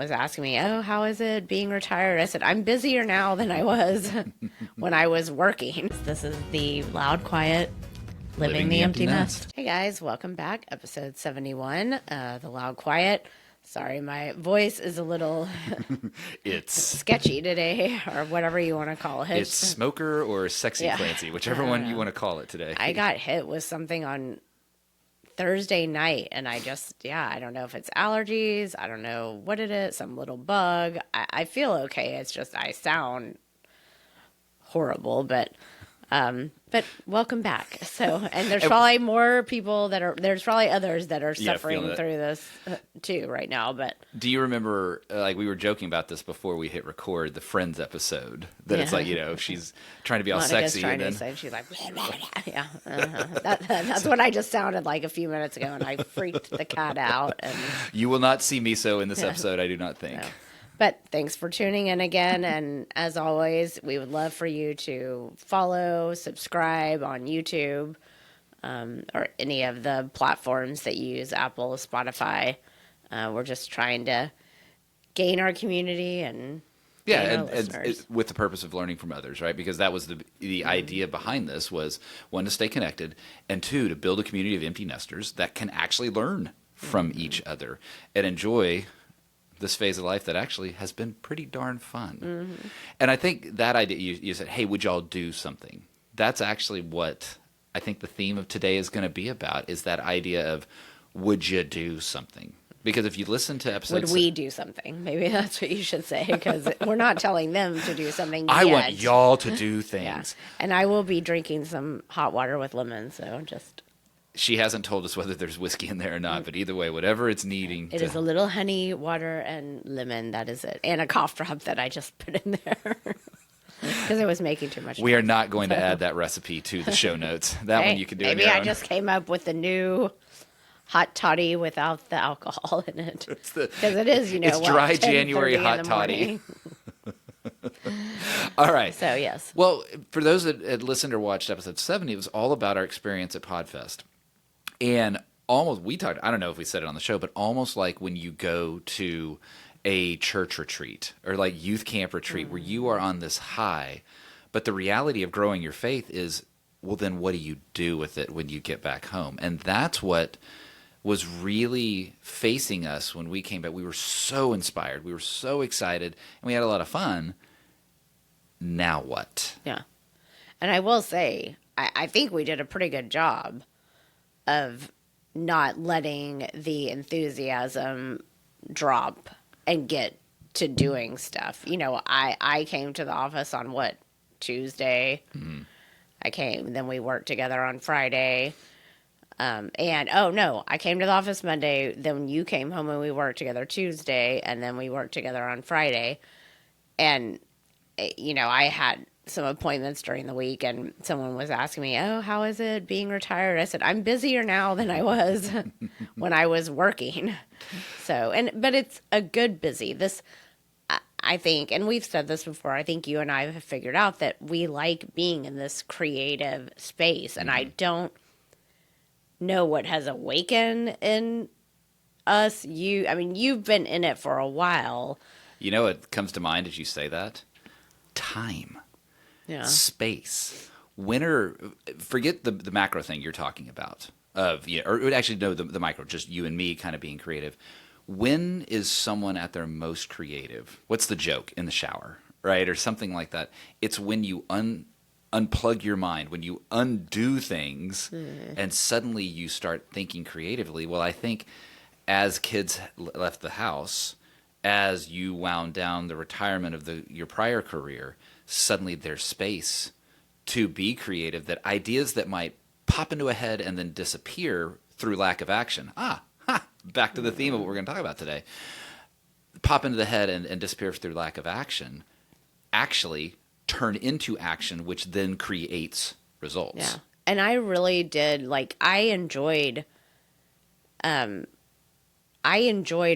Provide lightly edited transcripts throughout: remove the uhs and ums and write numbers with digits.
was asking me, "Oh, how is it being retired?" I said, "I'm busier now than I was when I was working." This is the loud, quiet, living the empty nest. Hey guys, welcome back. Episode 71, the loud, quiet. Sorry, my voice is a little It's sketchy today, or whatever you want to call it. It's smoker or sexy Clancy, whichever one you want to call it today. I got hit with something on Thursday night, and I don't know if it's allergies. I don't know what it is, some little bug. I feel okay. It's just I sound horrible, but welcome back. So, and there's probably more people there's probably others that are suffering through this too right now. But do you remember, like we were joking about this before we hit record, the Friends episode, that it's like, she's trying to be all Monica's sexy. Trying to say, she's like, blah, blah, blah. Yeah. That's what I just sounded like a few minutes ago, and I freaked the cat out. And you will not see me so in this episode, I do not think. No. But thanks for tuning in again. And as always, we would love for you to follow, subscribe on YouTube, or any of the platforms that you use, Apple, Spotify. We're just trying to gain our community and and with the purpose of learning from others, right? Because that was the idea behind this was, one, to stay connected, and two, to build a community of empty nesters that can actually learn from each other and enjoy this phase of life that actually has been pretty darn fun. Mm-hmm. And I think that idea, you said, hey, would y'all do something? That's actually what I think the theme of today is going to be about, is that idea of, would you do something? Because if you listen to episodes... Would we do something? Maybe that's what you should say, because we're not telling them to do something I yet. want y'all to do things. Yeah. And I will be drinking some hot water with lemon, so just... She hasn't told us whether there's whiskey in there or not, but either way, whatever it's needing. It is a little honey, water, and lemon. That is it. And a cough drop that I just put in there because it was making too much noise. We are not going to add that recipe to the show notes. That one you can do maybe on your I own. just came up with the new hot toddy without the alcohol in it. Because it is, it's dry January hot toddy. All right. So, yes. Well, for those that had listened or watched episode 70, it was all about our experience at Podfest. And almost, we talked, I don't know if we said it on the show, but almost like when you go to a church retreat or like youth camp retreat where you are on this high, but the reality of growing your faith is, well, then what do you do with it when you get back home? And that's what was really facing us when we came back. We were so inspired. We were so excited, and we had a lot of fun. Now what? Yeah. And I will say, I think we did a pretty good job of not letting the enthusiasm drop and get to doing stuff. I came to the office on Tuesday. Mm-hmm. I came, then we worked together on Friday. I came to the office Monday, then you came home and we worked together Tuesday, and then we worked together on Friday. And, I had some appointments during the week, and someone was asking me, "Oh, how is it being retired?" I said, "I'm busier now than I was when I was working." So, but it's a good busy. This, I think, and we've said this before, I think you and I have figured out that we like being in this creative space, and I don't know what has awakened in us. You've been in it for a while. What comes to mind as you say that? Time. Yeah. Space. Forget the macro thing you're talking about, or actually no, the micro, just you and me kind of being creative. When is someone at their most creative? What's the joke? In the shower, right? Or something like that. It's when you unplug your mind, when you undo things, and suddenly you start thinking creatively. Well, I think as kids left the house, as you wound down the retirement of your prior career, suddenly there's space to be creative, that ideas that might pop into a head and then disappear through lack of action. Back to the theme of what we're going to talk about today. Pop into the head and disappear through lack of action, actually turn into action, which then creates results. Yeah. And I really did, I enjoyed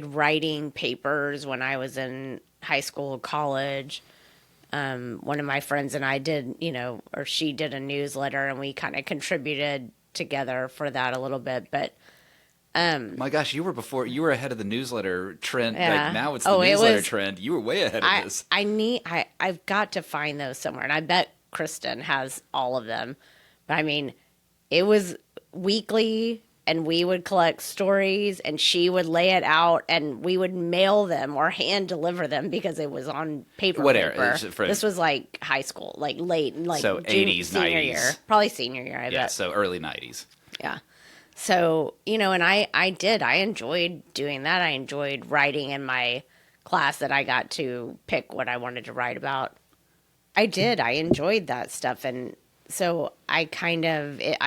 writing papers when I was in high school, college. One of my friends and I did, or she did a newsletter, and we kind of contributed together for that a little bit. But My gosh, you were ahead of the newsletter trend. Yeah. Like now it's the It newsletter was. trend. You were way ahead of this. I've got to find those somewhere, and I bet Kristen has all of them. But I mean, it was weekly, and we would collect stories, and she would lay it out, and we would mail them or hand deliver them because it was on paper. What era? This was like high school, like late, like So June, 80s, senior 90s. year, probably senior year. I Yeah, bet. so early 90s. Yeah. So, and I enjoyed doing that. I enjoyed writing in my class that I got to pick what I wanted to write about. I did. I enjoyed that stuff. And so I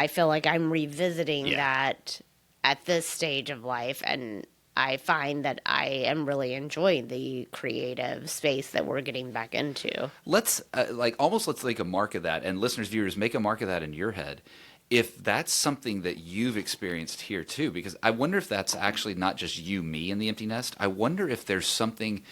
feel like I'm revisiting that at this stage of life. And I find that I am really enjoying the creative space that we're getting back into. Let's let's make a mark of that, and listeners, viewers, make a mark of that in your head. If that's something that you've experienced here too, because I wonder if that's actually not just you, me, and the empty nest. I wonder if there's something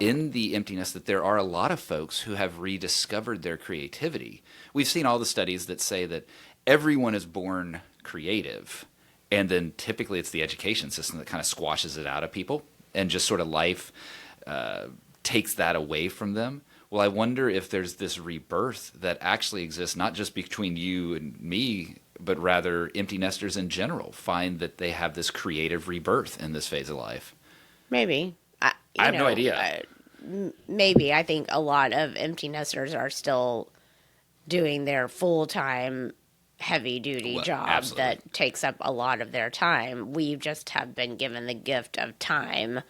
in the empty nest that there are a lot of folks who have rediscovered their creativity. We've seen all the studies that say that everyone is born creative, and then typically it's the education system that kind of squashes it out of people, and just sort of life takes that away from them. Well, I wonder if there's this rebirth that actually exists, not just between you and me, but rather empty nesters in general find that they have this creative rebirth in this phase of life. Maybe. I have no idea. Maybe. I think a lot of empty nesters are still doing their full-time, heavy-duty job absolutely. that takes up a lot of their time. We just have been given the gift of time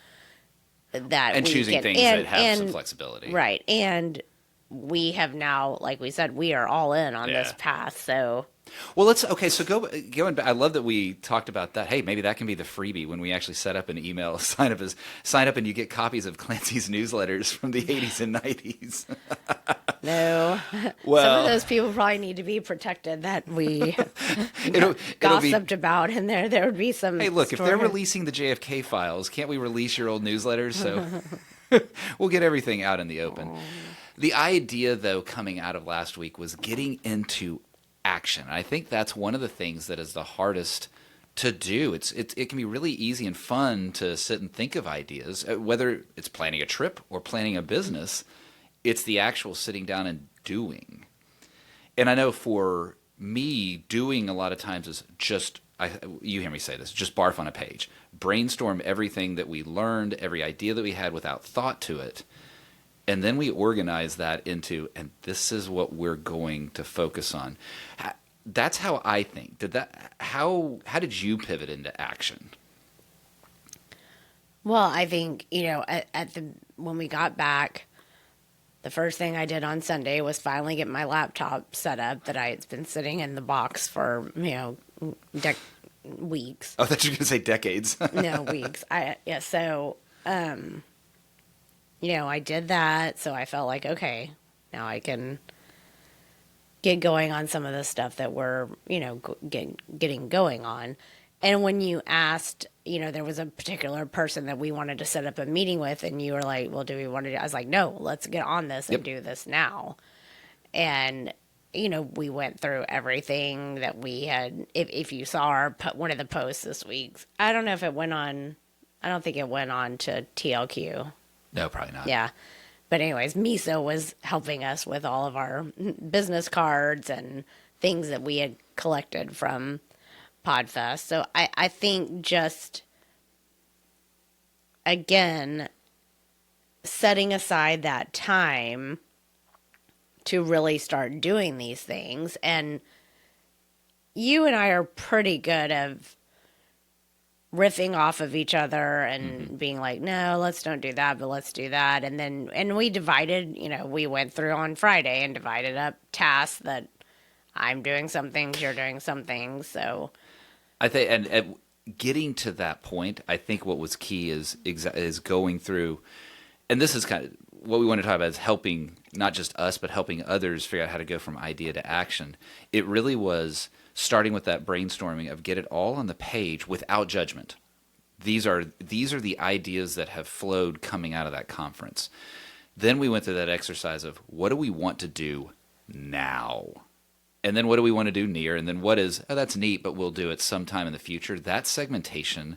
that and we choosing can, things that have some flexibility. Right. And we have now, like we said, we are all in on this path. So, well, so going back, I love that we talked about that. Hey, maybe that can be the freebie when we actually set up an email sign up and you get copies of Clancy's newsletters from the 80s and 90s. No. Well, some of those people probably need to be protected that we gossiped about, and there would be some. Hey, look, if they're releasing the JFK files, can't we release your old newsletters? So we'll get everything out in the open. The idea, though, coming out of last week was getting into action. I think that's one of the things that is the hardest to do. It can be really easy and fun to sit and think of ideas, whether it's planning a trip or planning a business. It's the actual sitting down and doing. And I know for me, doing a lot of times is just, you hear me say this, just barf on a page. Brainstorm everything that we learned, every idea that we had without thought to it. And then we organize that into, and this is what we're going to focus on. That's how I think. How did you pivot into action? Well, I think, when we got back, the first thing I did on Sunday was finally get my laptop set up that it's been sitting in the box for, weeks. Oh, I thought you were going to say decades. No, weeks. So, I did that. So I felt like, okay, now I can get going on some of the stuff that we're, getting going on. And when you asked, there was a particular person that we wanted to set up a meeting with, and you were like, well, do we want to do? I was like, no, let's get on this and do this now. And, we went through everything that we had. If you saw one of the posts this week, I don't know if it went on, I don't think it went on to TLQ. No, probably not. Yeah. But anyways, Miso was helping us with all of our business cards and things that we had collected from Podfest. So I think just, again, setting aside that time to really start doing these things. And you and I are pretty good at riffing off of each other and being like, no, let's don't do that, but let's do that. And we divided, we went through on Friday and divided up tasks that I'm doing some things, you're doing some things. So I think, and getting to that point, I think what was key is going through, and this is kind of what we want to talk about, is helping not just us, but helping others figure out how to go from idea to action. It really was starting with that brainstorming of get it all on the page without judgment. These are the ideas that have flowed coming out of that conference. Then we went through that exercise of what do we want to do now? And then what do we want to do near? And then what is, oh, that's neat, but we'll do it sometime in the future. That segmentation,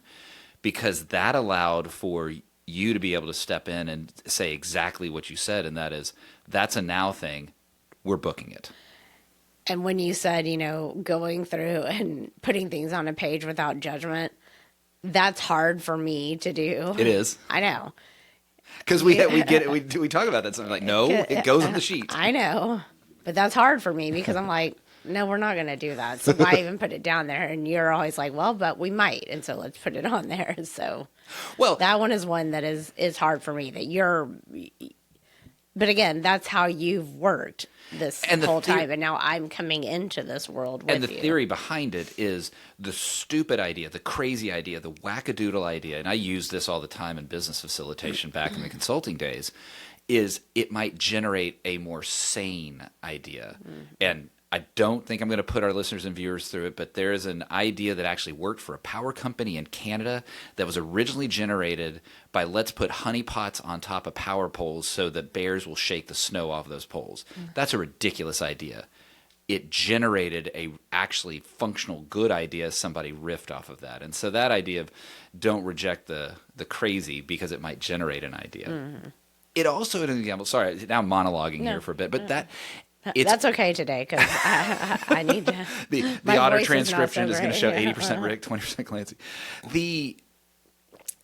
because that allowed for you to be able to step in and say exactly what you said, and that is, that's a now thing. We're booking it. And when you said, going through and putting things on a page without judgment, that's hard for me to do. It is. I know. Because we get it. We talk about that. So I'm like, no, it goes on the sheet. I know. But that's hard for me because I'm like, no, we're not going to do that. So why even put it down there? And you're always like, well, but we might. And so let's put it on there. So that one is one that is hard for me but again, that's how you've worked this whole time. And now I'm coming into this world with you. And the theory behind it is the stupid idea, the crazy idea, the wackadoodle idea. And I use this all the time in business facilitation back in the consulting days, is it might generate a more sane idea. Mm-hmm. And I don't think I'm going to put our listeners and viewers through it, but there is an idea that actually worked for a power company in Canada that was originally generated by let's put honey pots on top of power poles so that bears will shake the snow off those poles. Mm. That's a ridiculous idea. It generated a actually functional good idea. Somebody riffed off of that. And so that idea of don't reject the crazy because it might generate an idea. Mm-hmm. It also, an example, sorry, now I'm monologuing here for a bit, but that's okay today because I need to. The auto transcription is going to show 80% Rick, 20% Clancy.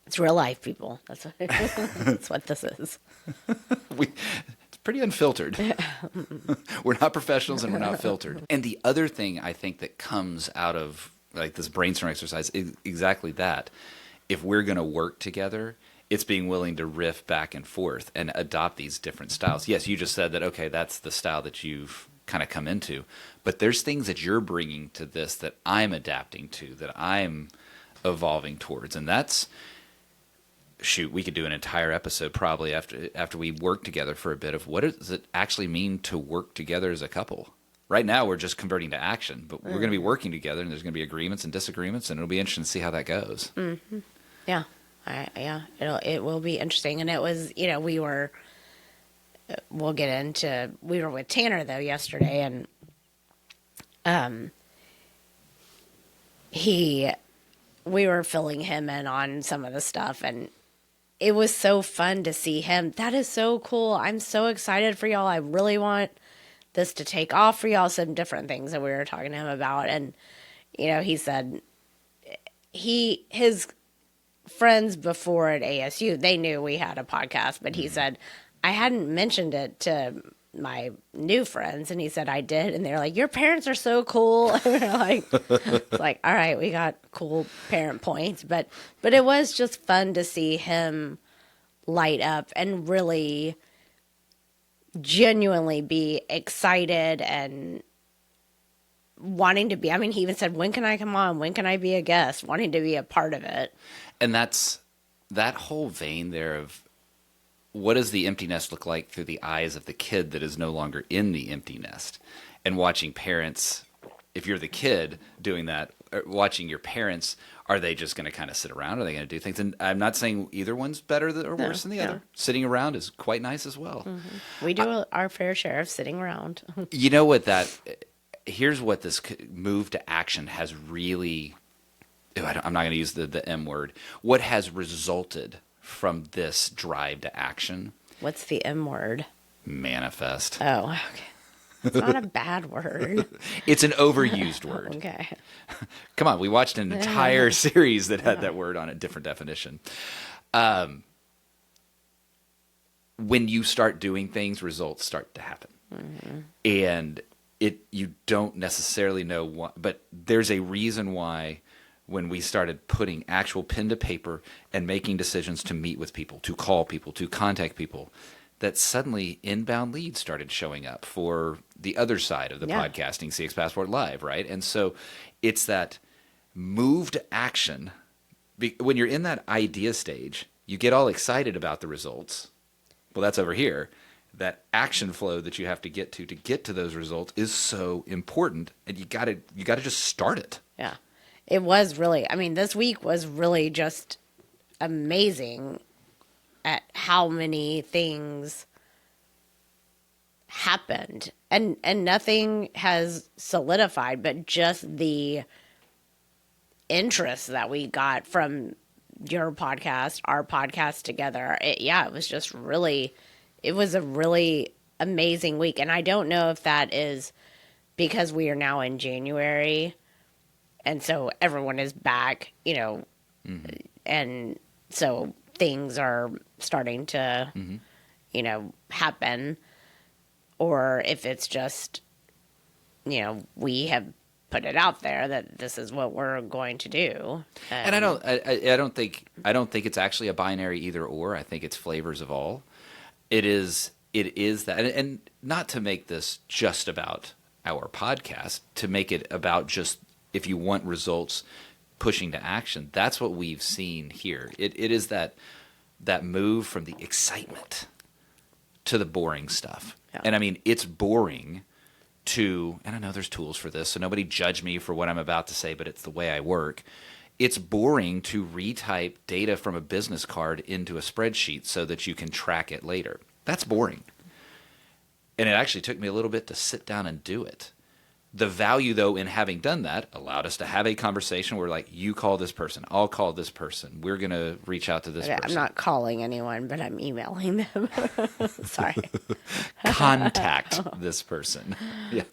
It's real life, people. That's what this is. It's pretty unfiltered. We're not professionals and we're not filtered. And the other thing I think that comes out of like this brainstorm exercise is exactly that. If we're going to work together, it's being willing to riff back and forth and adopt these different styles. Yes, you just said that, okay, that's the style that you've kind of come into. But there's things that you're bringing to this that I'm adapting to, that I'm evolving towards. And that's, shoot, we could do an entire episode probably after we work together for a bit of what does it actually mean to work together as a couple. Right now, we're just converting to action, but we're going to be working together, and there's going to be agreements and disagreements, and it'll be interesting to see how that goes. Mm-hmm. Yeah. It will be interesting. And it was, we were with Tanner though yesterday, and we were filling him in on some of the stuff, and it was so fun to see him. That is so cool. I'm so excited for y'all. I really want this to take off for y'all. Some different things that we were talking to him about. And, he said his friends before at ASU, they knew we had a podcast, but he said, I hadn't mentioned it to my new friends. And he said, I did. And they're like, your parents are so cool. And we're like, it's like, all right, we got cool parent points. But it was just fun to see him light up and really genuinely be excited and wanting to be. I mean, he even said, when can I come on? When can I be a guest? Wanting to be a part of it. And that's that whole vein there of what does the empty nest look like through the eyes of the kid that is no longer in the empty nest, and watching parents, if you're the kid doing that, watching your parents, are they just going to kind of sit around? Are they going to do things? And I'm not saying either one's better or worse than the other. Sitting around is quite nice as well. Mm-hmm. We do our fair share of sitting around. You know what here's what this move to action has really, I'm not going to use the M word, what has resulted from this drive to action. What's the M word? Manifest. Oh, okay. It's not a bad word. It's an overused word. Okay. Come on, we watched an entire series that had that word on a different definition. When you start doing things, results start to happen. Mm-hmm. And you don't necessarily know what, but there's a reason why when we started putting actual pen to paper and making decisions to meet with people, to call people, to contact people, that suddenly inbound leads started showing up for the other side of the podcasting, CX Passport Live, right? And so it's that move to action. When you're in that idea stage, you get all excited about the results. Well, that's over here. That action flow that you have to get to those results is so important, and you got to just start it. Yeah. It was really, this week was really just amazing at how many things happened, and nothing has solidified, but just the interest that we got from your podcast, our podcast together. It was just really, it was a really amazing week. And I don't know if that is because we are now in January and so everyone is back, and so things are starting to, happen, or if it's just, we have put it out there that this is what we're going to do. And I don't think it's actually a binary either or. I think it's flavors of all. It is that, and not to make this just about our podcast, to make it about just, if you want results, pushing to action. That's what we've seen here. It is that move from the excitement to the boring stuff. Yeah. And I mean, it's boring to, and I know there's tools for this, so nobody judge me for what I'm about to say, but it's the way I work. It's boring to retype data from a business card into a spreadsheet so that you can track it later. That's boring. And it actually took me a little bit to sit down and do it. The value, though, in having done that allowed us to have a conversation where, like, you call this person, I'll call this person. We're going to reach out to this person. I'm not calling anyone, but I'm emailing them. Sorry. Contact this person. Yeah.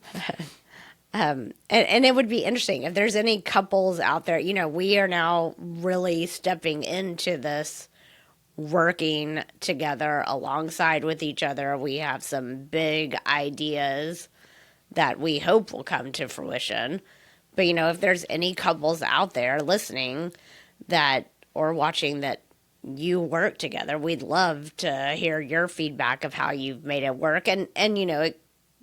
And it would be interesting if there's any couples out there. We are now really stepping into this, working together alongside with each other. We have some big ideas that we hope will come to fruition. But, if there's any couples out there listening that, or watching, that you work together, we'd love to hear your feedback of how you've made it work. And it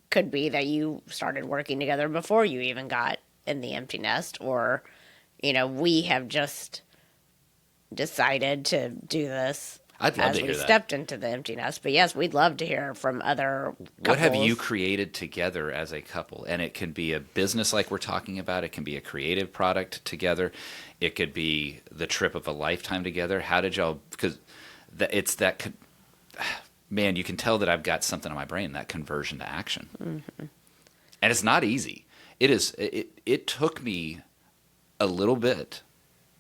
could be that you started working together before you even got in the empty nest, or, we have just decided to do this. I'd love to hear that. As we stepped into the empty nest. But yes, we'd love to hear from other couples. What have you created together as a couple? And it can be a business like we're talking about. It can be a creative product together. It could be the trip of a lifetime together. How did y'all, because it's that, man, you can tell that I've got something on my brain, that conversion to action. Mm-hmm. And it's not easy. It took me a little bit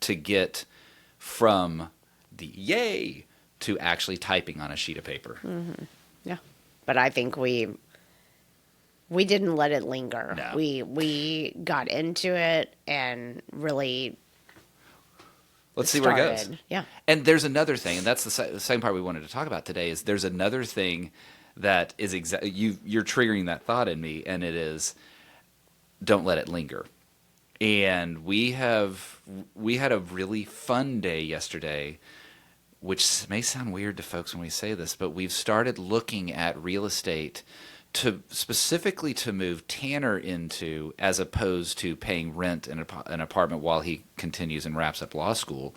to get from the yay to actually typing on a sheet of paper. Mm-hmm. Yeah. But I think we didn't let it linger. No. We got into it and really Let's see where it goes. Yeah. And there's another thing, and that's the second part we wanted to talk about today, is there's another thing that is you're triggering that thought in me, and it is, don't let it linger. And we had a really fun day yesterday, which may sound weird to folks when we say this, but we've started looking at real estate specifically to move Tanner into, as opposed to paying rent in an apartment while he continues and wraps up law school.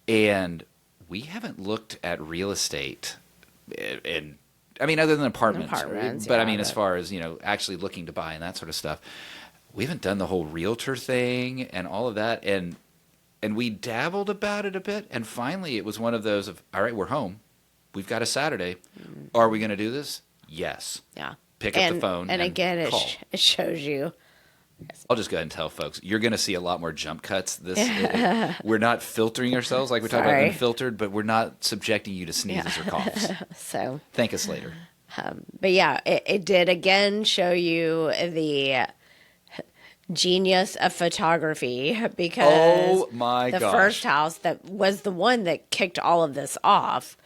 And we haven't looked at real estate other than apartments, but as far as, actually looking to buy and that sort of stuff, we haven't done the whole realtor thing and all of that. And we dabbled about it a bit, and finally it was one of those of, all right, we're home. We've got a Saturday. Mm-hmm. Are we going to do this? Yes. Yeah. Pick up the phone and again, call. It shows you. I'll just go ahead and tell folks, you're going to see a lot more jump cuts. We're not filtering ourselves like we talked about unfiltered, but we're not subjecting you to sneezes or coughs. So thank us later. But yeah, it did again show you the genius of photography, because the first house that was the one that kicked all of this off,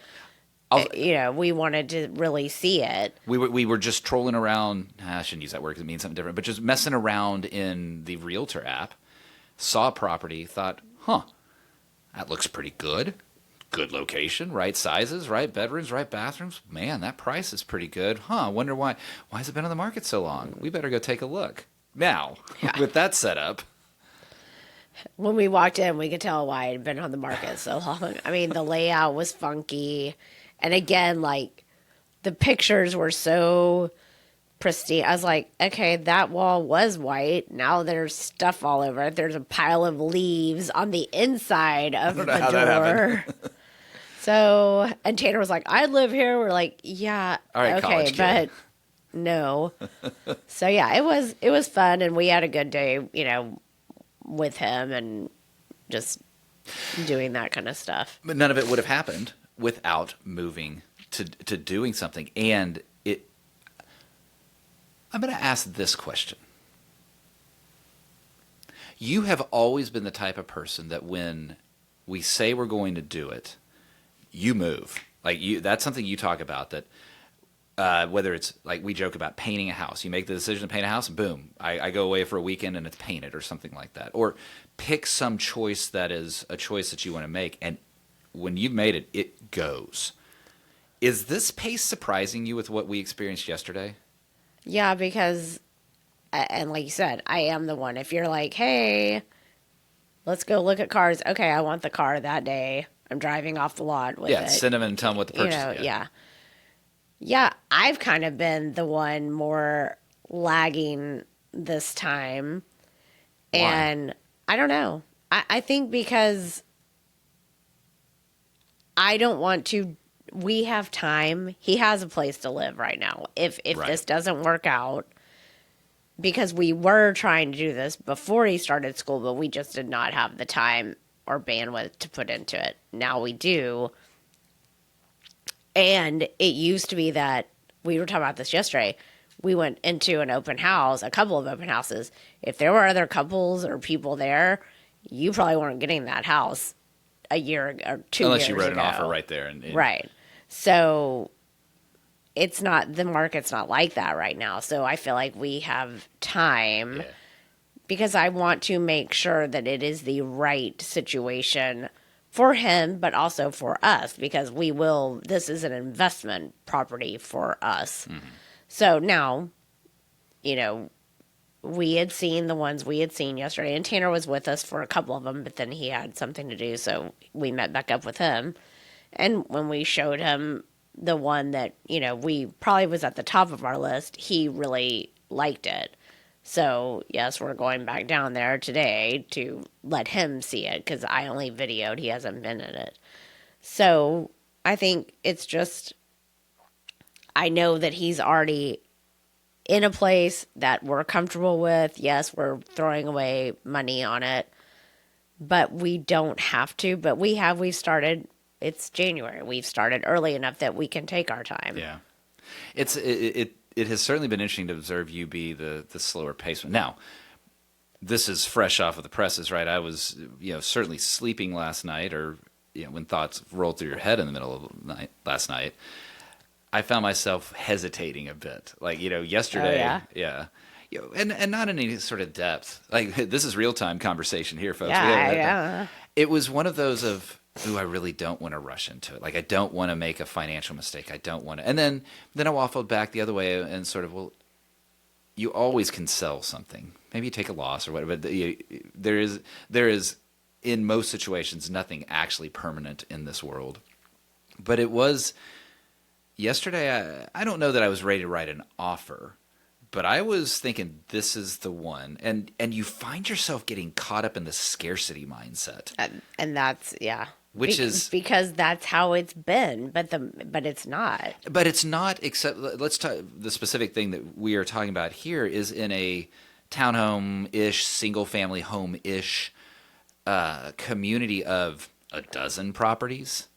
we wanted to really see it. We were just trolling around. I shouldn't use that word because it means something different, but just messing around in the realtor app, saw a property, thought, that looks pretty good. Good location, right sizes, right bedrooms, right bathrooms. Man, that price is pretty good. Wonder why has it been on the market so long? We better go take a look. Now, with that set up, when we walked in, we could tell why it had been on the market so long. I mean, the layout was funky. And again, like, the pictures were so pristine. I was like, okay, that wall was white. Now there's stuff all over it. There's a pile of leaves on the inside of the door. So, and Tanner was like, I live here. We're like, yeah, all right, okay, but no. So yeah, it was fun, and we had a good day, with him and just doing that kind of stuff. But none of it would have happened without moving to doing something. And I'm going to ask this question. You have always been the type of person that when we say we're going to do it, you move. Like that's something you talk about, that whether it's like we joke about painting a house. You make the decision to paint a house, and boom, I go away for a weekend and it's painted or something like that. Or pick some choice that is a choice that you want to make, and when you've made it, it goes. Is this pace surprising you with what we experienced yesterday? Yeah, because, and like you said, I am the one. If you're like, hey, let's go look at cars. Okay, I want the car that day. I'm driving off the lot with it. Send them and tell them what the purchase is. Yeah, I've kind of been the one more lagging this time. Why? And I don't know. I think because I don't want to. We have time. He has a place to live right now. If Right. this doesn't work out, because we were trying to do this before he started school, but we just did not have the time or bandwidth to put into it. Now we do. And it used to be that we were talking about this yesterday. We went into an open house, a couple of open houses. If there were other couples or people there, you probably weren't getting that house a year or 2 years Unless you wrote ago. an offer right there. And Right. So it's not, the market's not like that right now. So I feel like we have time Yeah. because I want to make sure that it is the right situation for him, but also for us, because this is an investment property for us. Mm-hmm. So now, we had seen the ones we had seen yesterday, and Tanner was with us for a couple of them, but then he had something to do, so we met back up with him. And when we showed him the one that, we probably was at the top of our list, he really liked it. So, yes, we're going back down there today to let him see it, because I only videoed. He hasn't been in it. So, I think it's just, I know that he's already in a place that we're comfortable with. Yes, we're throwing away money on it, but we don't have to. But we've started, it's January. We've started early enough that we can take our time. Yeah. It has certainly been interesting to observe you be the slower pace. Now, this is fresh off of the presses, right? I was, certainly sleeping last night, or when thoughts rolled through your head in the middle of the night last night, I found myself hesitating a bit. Like, yesterday, Oh, yeah. And not in any sort of depth. Like, this is real time conversation here, folks. Yeah. It was one of those of, ooh, I really don't want to rush into it. Like, I don't want to make a financial mistake. I don't want to. And then I waffled back the other way and sort of, well, you always can sell something. Maybe you take a loss or whatever. But there is, in most situations, nothing actually permanent in this world. But it was yesterday. I don't know that I was ready to write an offer, but I was thinking this is the one. And you find yourself getting caught up in the scarcity mindset. And that's, yeah. Which is because that's how it's been, but it's not. But it's not. Except, let's talk. The specific thing that we are talking about here is in a townhome-ish, single-family home-ish community of a dozen properties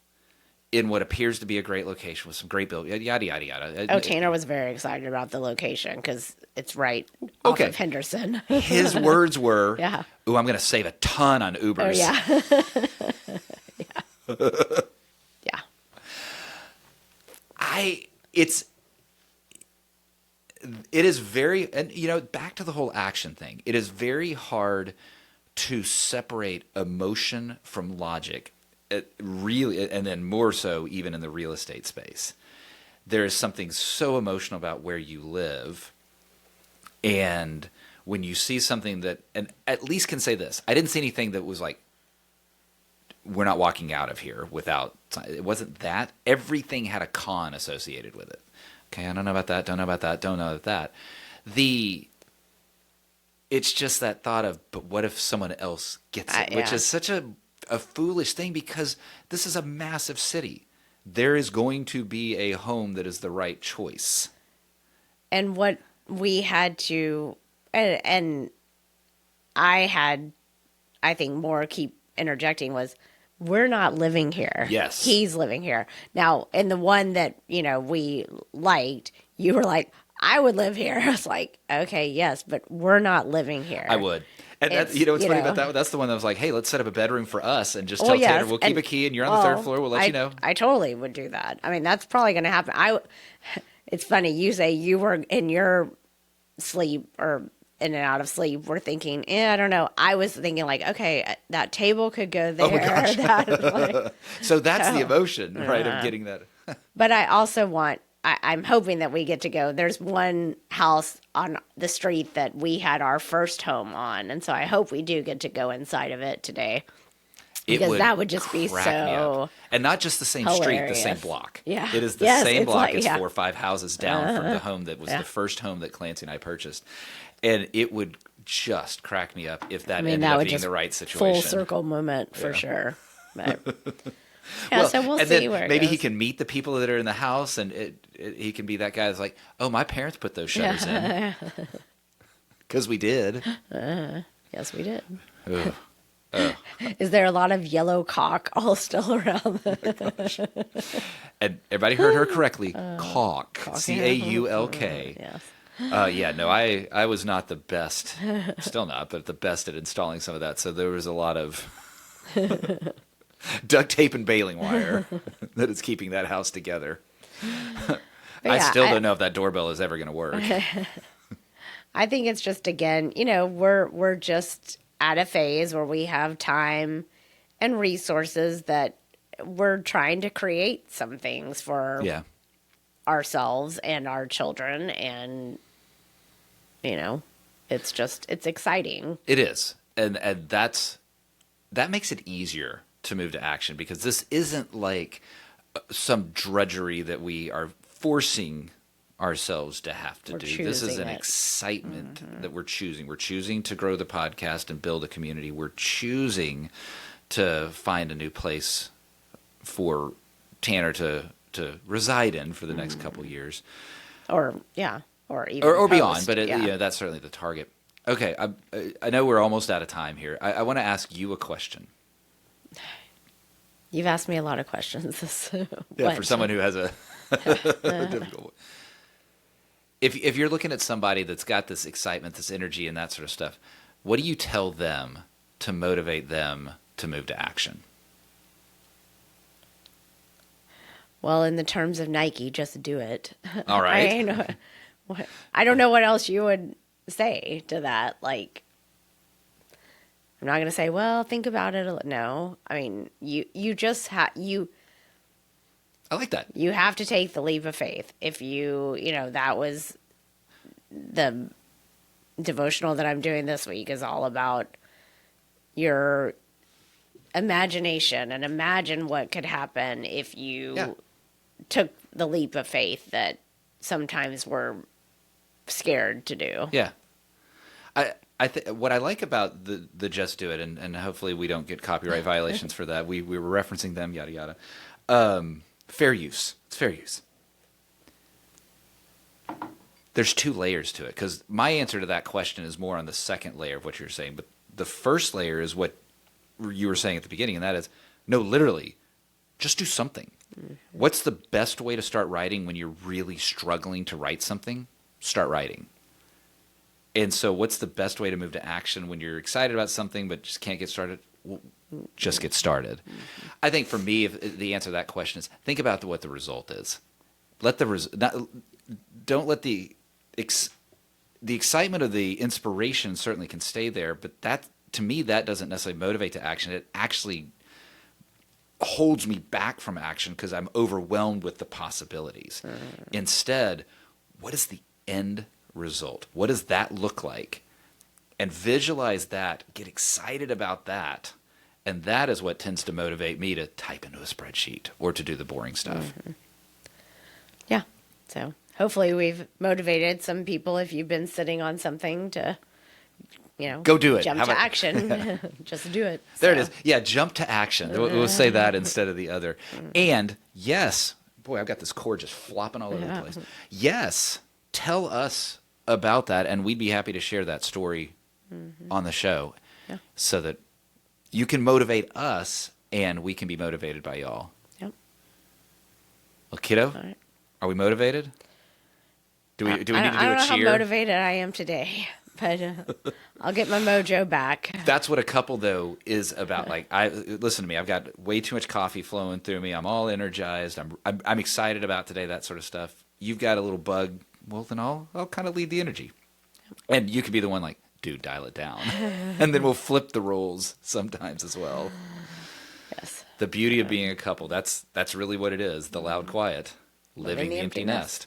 in what appears to be a great location with some great build. Yada yada yada. Oh, Tanner was very excited about the location because it's right off of Henderson. His words were, "Yeah, ooh, I'm going to save a ton on Ubers." Oh yeah. Yeah. It is very, and back to the whole action thing. It is very hard to separate emotion from logic. Really, and then more so even in the real estate space. There is something so emotional about where you live, and when you see something that, and at least can say this, I didn't see anything that was like, we're not walking out of here without, it wasn't that. Everything had a con associated with it. Okay, I don't know about that, don't know about that, don't know about that. It's just that thought of, but what if someone else gets it? Which is such a foolish thing, because this is a massive city. There is going to be a home that is the right choice. And what we had to, and I think more keep interjecting was, we're not living here. Yes. He's living here. Now, in the one that, we liked, you were like, I would live here. I was like, okay, yes, but we're not living here. I would. And that, what's funny about that? That's the one that was like, hey, let's set up a bedroom for us and just tell Tanner we'll keep a key and you're on the third floor. We'll let you know. I totally would do that. I mean, that's probably going to happen. It's funny. You say you were in your sleep or in and out of sleep. We're thinking, I don't know. I was thinking like, okay, that table could go there. Oh my gosh. So that's the emotion, right, of getting that. But I also I'm hoping that we get to go. There's one house on the street that we had our first home on. And so I hope we do get to go inside of it today. Because that would just be so. And not just the same street, the same block. Yeah. It is the same block. It's 4 or 5 houses down from the home that was the first home that Clancy and I purchased. And it would just crack me up if that ended up being the right situation. Full circle moment for sure. But. So we'll see where it maybe goes. he can meet the people that are in the house, and he can be that guy that's like, oh, my parents put those shutters in. Because we did. Yes, we did. Ugh. Is there a lot of yellow caulk all still around? And everybody heard her correctly. Caulk. Caulk. Yes. I was not the best, still not, but the best at installing some of that. So there was a lot of duct tape and baling wire that is keeping that house together. I still don't know if that doorbell is ever going to work. I think it's just, again, we're just at a phase where we have time and resources that we're trying to create some things for ourselves and our children. And, it's exciting. It is. And that makes it easier to move to action, because this isn't like some drudgery that we are forcing ourselves to have to do. This is an excitement that we're choosing. We're choosing to grow the podcast and build a community. We're choosing to find a new place for Tanner to reside in for the next couple of years. Or even or beyond, but that's certainly the target. Okay, I know we're almost out of time here. I want to ask you a question. You've asked me a lot of questions. For someone who has a difficult one. If you're looking at somebody that's got this excitement, this energy, and that sort of stuff, what do you tell them to motivate them to move to action? Well, in the terms of Nike, just do it. All right. I don't know what else you would say to that. Like, I'm not going to say, well, think about it. No. I mean, you just have, I like that. You have to take the leap of faith. If that was the devotional that I'm doing this week is all about your imagination and imagine what could happen if you took the leap of faith that sometimes we're scared to do. Yeah. What I like about the Just Do It, and hopefully we don't get copyright violations for that. We were referencing them, yada, yada. Fair use. It's fair use. There's 2 layers to it, because my answer to that question is more on the second layer of what you're saying. But the first layer is what you were saying at the beginning, and that is, no, literally, just do something. Mm-hmm. What's the best way to start writing when you're really struggling to write something? Start writing. And so what's the best way to move to action when you're excited about something but just can't get started? Well, just get started. Mm-hmm. I think for me, if the answer to that question is think about what the result is. Don't let the excitement of the inspiration certainly can stay there, but that, to me, that doesn't necessarily motivate to action. It actually holds me back from action because I'm overwhelmed with the possibilities. Instead, what is the end result? What does that look like? And visualize that, get excited about that. And that is what tends to motivate me to type into a spreadsheet or to do the boring stuff. Mm-hmm. Yeah. So hopefully we've motivated some people, if you've been sitting on something, to, go do it. Jump to action. Just do it. There it is. Yeah, jump to action. We'll say that instead of the other. And yes, boy, I've got this cord just flopping all over the place. Yes, tell us about that, and we'd be happy to share that story on the show so that you can motivate us and we can be motivated by y'all. Yep. Well, kiddo, All right. are we motivated? Do we need to do I a don't know cheer? how motivated I am today, but I'll get my mojo back. That's what a couple, though, is about. Like, listen to me. I've got way too much coffee flowing through me. I'm all energized. I'm excited about today. That sort of stuff. You've got a little bug. Well, then I'll kind of lead the energy, and you can be the one like, dude, dial it down, and then we'll flip the roles sometimes as well. Yes. The beauty of being a couple. That's really what it is. The loud quiet, living the empty nest.